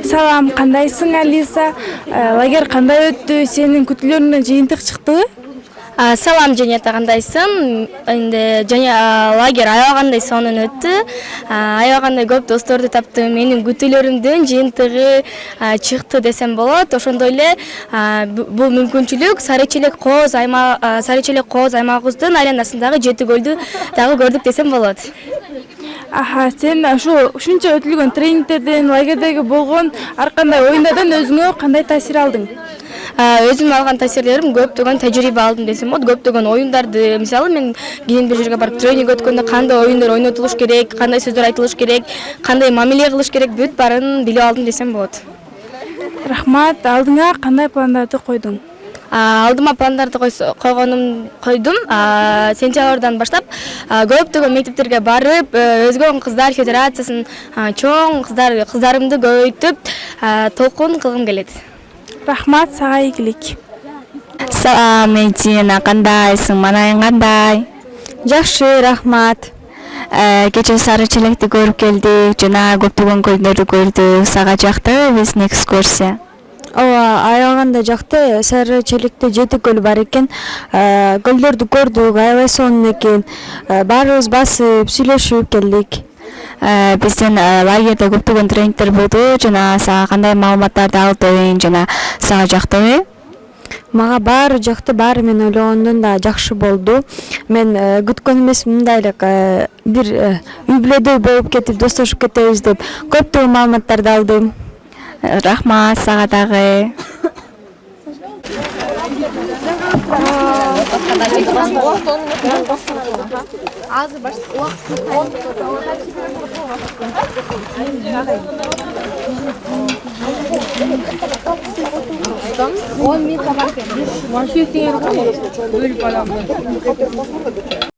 Салам, кандайсың, Алиса? Лагерь кандай өттү? Сенин күтүүлөрүңөн жыйынтык чыктыбы? Салам Жанета, кандайсың? Энди лагерь аябагандай сонун өттү. Аябагандай көп досторду таптым. Менин күтүүлөрүмдүн жыйынтыгы чыкты десем болот. Ошондой эле бул мүмкүнчүлүк Сары Челек кооз аймагыбыздын аренасындагы 7 голду дагы көрдүк десем болот. Сен ушунча өтүлгөн тренингтерден, лагердеги болгон ар кандай оюндардан өзүңө кандай таасир алдың? Өзүм алган таасирлерим көптөгөн тажрыйба алдым десем болот. Көптөгөн оюндарды, мисалы мен кийин бир жерге барып тренинг өткөндө кандай оюндар ойнотулуш керек, кандай сөздөр айтылыш керек, кандай мамиле кылыш керек, бүт баарын билип алдым десем болот. Рахмат, алдыңа кандай пландарды койдуң? Алдыма пландарды койдум. Сентябрдан баштап көптөгөн мектептерге барып, Өзгөн кыздар федерациясын чоң кыздарымды көбөйтүп, толкун кылгым келет. Рахмат, сага ийгилик. Салам, Медина, кандайсың? Манайың кандай? Жакшы, рахмат. Кечээ Сары Челекти көрүп келдик, жана көптөгөн көлдөрдү көрдүк. Сага жактыбы биздин экскурсия? Ооба, аябаганда жакты. Сары Челекте 7 көл бар экен. Көлдөрдү көрдүк, аябай сонун экен. Баарыбыз басып, сүйлөшүп келдик. Биздин лагерде көптөгөн тренингтер болду, жана сага кандай маалыматтарды алдың, жана сага жактыбы? Мага баары жакты, баары мен ойлогондон да жакшы болду. Мен күткөн эмесмин, мындай эле бир үй бүлөдөй болуп кетип, достошуп кетебиз деп көптөгөн маалыматтарды алдым. Рахмат, сага дагы.